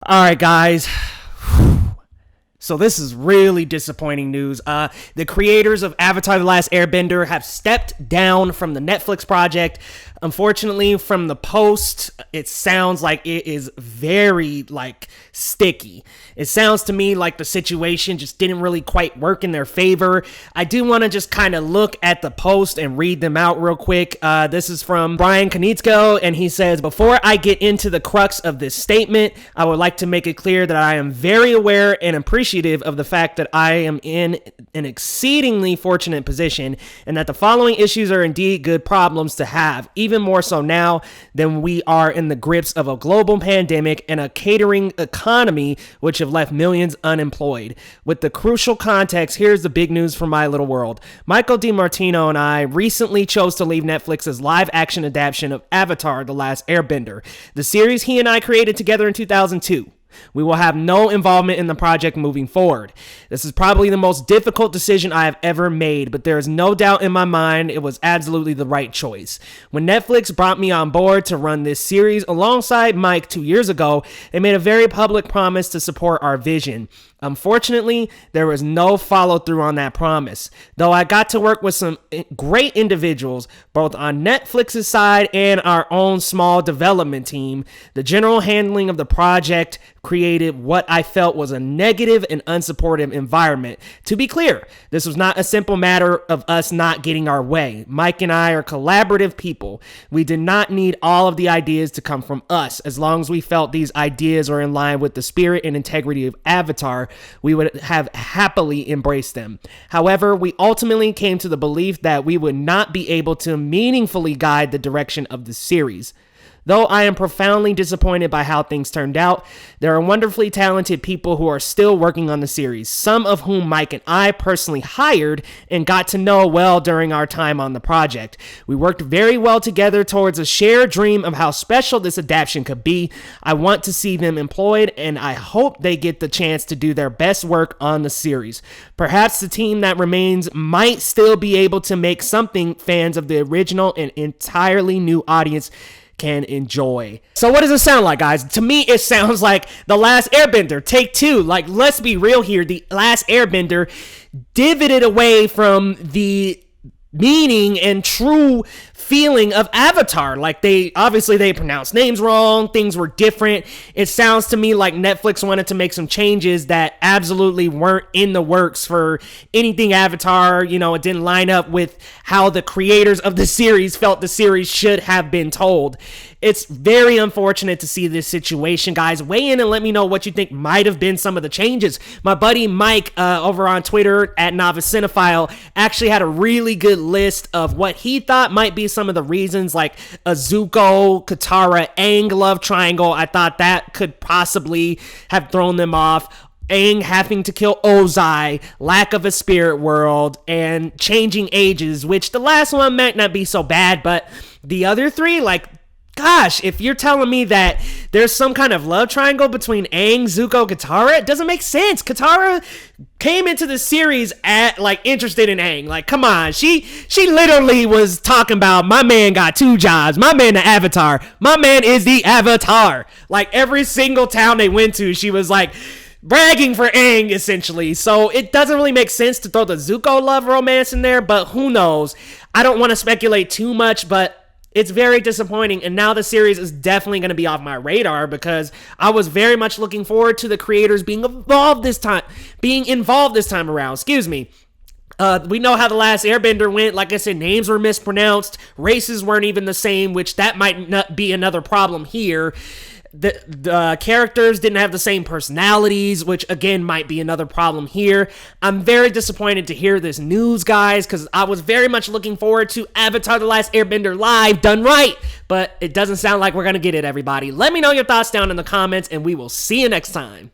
All right, guys. So this is really disappointing news. The creators of Avatar: The Last Airbender have stepped down from the Netflix project. Unfortunately, from the post, it sounds like it is very sticky. It sounds to me like the situation just didn't really quite work in their favor. I do want to just kind of look at the post and read them out real quick. This is from Brian Konietzko, and he says, "Before I get into the crux of this statement, I would like to make it clear that I am very aware and appreciative of the fact that I am in an exceedingly fortunate position and that the following issues are indeed good problems to have, even more so now than we are in the grips of a global pandemic and a catering economy which have left millions unemployed. With the crucial context, here's the big news from my little world. Michael DiMartino and I recently chose to leave Netflix's live-action adaptation of Avatar: The Last Airbender, the series he and I created together in 2002. We will have no involvement in the project moving forward. This is probably the most difficult decision I have ever made, but there is no doubt in my mind it was absolutely the right choice. When Netflix brought me on board to run this series alongside Mike 2 years ago, they made a very public promise to support our vision. Unfortunately, there was no follow-through on that promise. Though I got to work with some great individuals, both on Netflix's side and our own small development team, the general handling of the project created what I felt was a negative and unsupportive environment. To be clear, this was not a simple matter of us not getting our way. Mike and I are collaborative people. We did not need all of the ideas to come from us. As long as we felt these ideas were in line with the spirit and integrity of Avatar, we would have happily embraced them. However, we ultimately came to the belief that we would not be able to meaningfully guide the direction of the series. Though I am profoundly disappointed by how things turned out, there are wonderfully talented people who are still working on the series, some of whom Mike and I personally hired and got to know well during our time on the project. We worked very well together towards a shared dream of how special this adaptation could be. I want to see them employed, and I hope they get the chance to do their best work on the series. Perhaps the team that remains might still be able to make something fans of the original and entirely new audience can enjoy." So what does it sound like, guys? To me, it sounds like The Last Airbender, take two. Let's be real here. The Last Airbender divoted away from the meaning and true feeling of Avatar. They pronounced names wrong, things were different. It sounds to me like Netflix wanted to make some changes that absolutely weren't in the works for anything Avatar. It didn't line up with how the creators of the series felt the series should have been told. It's very unfortunate to see this situation, guys. Weigh in and let me know what you think might have been some of the changes. My buddy Mike over on Twitter at Novice Cinephile actually had a really good list of what he thought might be some of the reasons, like a Zuko, Katara, Aang love triangle. I thought that could possibly have thrown them off. Aang having to kill Ozai, lack of a spirit world, and changing ages, which the last one might not be so bad, but the other three, gosh, if you're telling me that there's some kind of love triangle between Aang, Zuko, Katara, it doesn't make sense. Katara came into the series interested in Aang. Come on. She literally was talking about, my man got two jobs. My man the Avatar. My man is the Avatar. Every single town they went to, she was bragging for Aang, essentially. So it doesn't really make sense to throw the Zuko love romance in there, but who knows? I don't want to speculate too much, but it's very disappointing, and now the series is definitely going to be off my radar because I was very much looking forward to the creators being involved this time around. Excuse me. We know how The Last Airbender went. Like I said, names were mispronounced. Races weren't even the same, which that might not be another problem here. The characters didn't have the same personalities, which again might be another problem here. I'm very disappointed to hear this news, guys, because I was very much looking forward to Avatar: The Last Airbender live done right, but it doesn't sound like we're gonna get it, everybody. Let me know your thoughts down in the comments, and we will see you next time.